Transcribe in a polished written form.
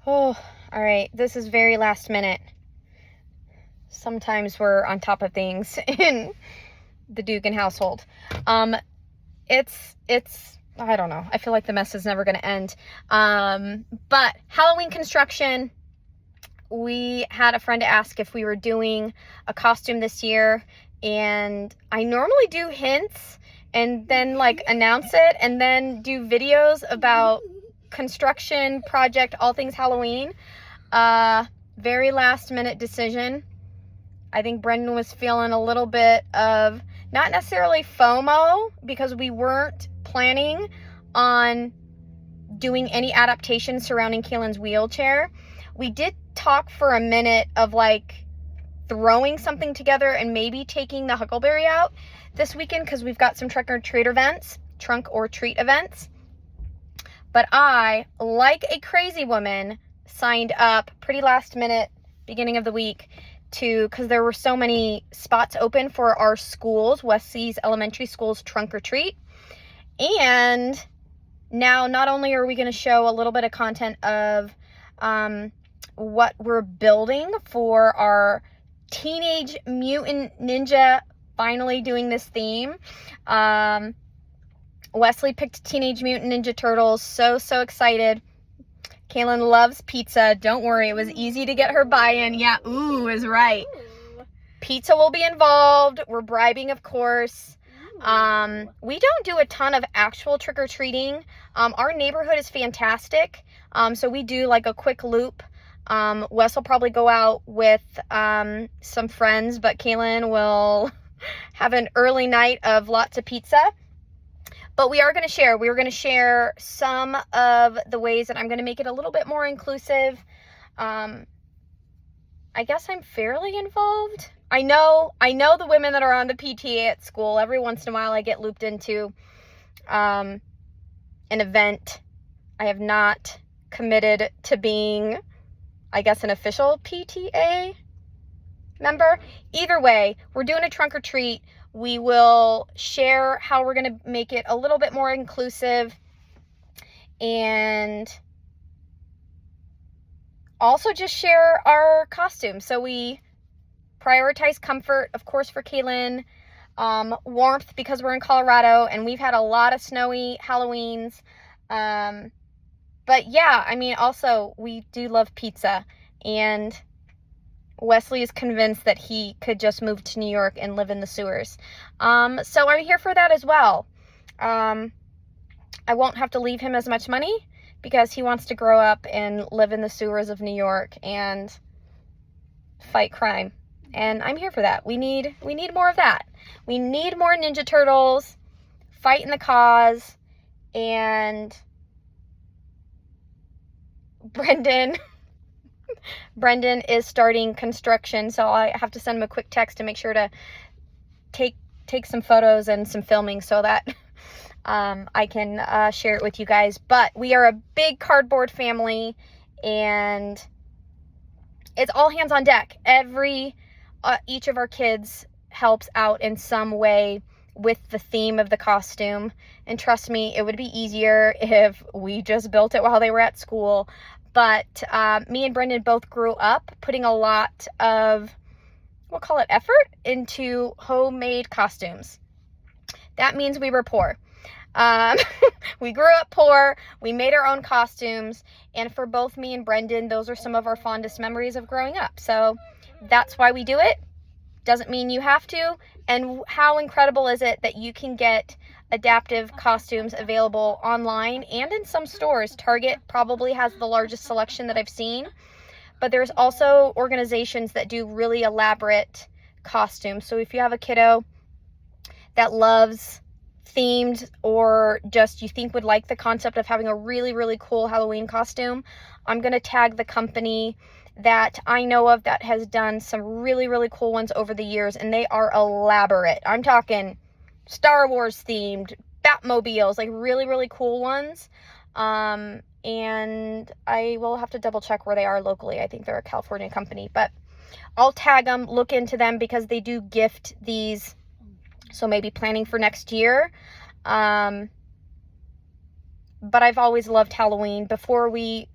Oh, all right. This is very last minute. Sometimes we're on top of things in the Dugan household. It's I don't know. I feel like the mess is never going to end. But Halloween construction, we had a friend ask if we were doing a costume this year, and I normally do hints and then like announce it and then do videos about construction project, all things Halloween. Very last minute decision. I think Brendan was feeling a little bit of, not necessarily FOMO, because we weren't planning on doing any adaptation surrounding Kaylin's wheelchair. We did talk for a minute of like throwing something together and maybe taking the Huckleberry out this weekend, because we've got some trunk or treat events. But I, like a crazy woman, signed up pretty last minute, beginning of the week, because there were so many spots open for our schools, Wesley's elementary school's trunk or treat. And now not only are we going to show a little bit of content of what we're building for our Teenage Mutant Ninja, finally doing this theme. Wesley picked Teenage Mutant Ninja Turtles. So excited. Kaylin loves pizza. Don't worry, it was easy to get her buy-in. Yeah, ooh is right. Pizza will be involved. We're bribing, of course. We don't do a ton of actual trick-or-treating. Our neighborhood is fantastic. So we do like a quick loop. Wes will probably go out with some friends, but Kaylin will have an early night of lots of pizza. But we're going to share some of the ways that I'm going to make it a little bit more inclusive. I guess I'm fairly involved. I know the women that are on the PTA at school. Every once in a while I get looped into an event. I have not committed to being, I guess, an official PTA member. Either way, we're doing a trunk or treat. We will share how we're going to make it a little bit more inclusive, and also just share our costumes. So we prioritize comfort, of course, for Kaylin, warmth because we're in Colorado and we've had a lot of snowy Halloweens. But yeah, I mean, also we do love pizza, and Wesley is convinced that he could just move to New York and live in the sewers. So I'm here for that as well. I won't have to leave him as much money because he wants to grow up and live in the sewers of New York and fight crime. And I'm here for that. We need more of that. We need more Ninja Turtles fighting the cause. And Brendan is starting construction, so I have to send him a quick text to make sure to take some photos and some filming so that I can share it with you guys. But we are a big cardboard family, and it's all hands on deck. Each of our kids helps out in some way with the theme of the costume. And trust me, it would be easier if we just built it while they were at school. But me and Brendan both grew up putting a lot of, we'll call it effort, into homemade costumes. That means we were poor. We grew up poor. We made our own costumes. And for both me and Brendan, those are some of our fondest memories of growing up. So that's why we do it. Doesn't mean you have to. And how incredible is it that you can get adaptive costumes available online and in some stores. Target probably has the largest selection that I've seen, but there's also organizations that do really elaborate costumes. So if you have a kiddo that loves themed, or just you think would like the concept of having a really, really cool Halloween costume, I'm going to tag the company that I know of that has done some really, really cool ones over the years, and they are elaborate. I'm talking Star Wars themed, Batmobiles, like really, really cool ones. And I will have to double check where they are locally. I think they're a California company, but I'll tag them, look into them, because they do gift these. So maybe planning for next year. But I've always loved Halloween. Before we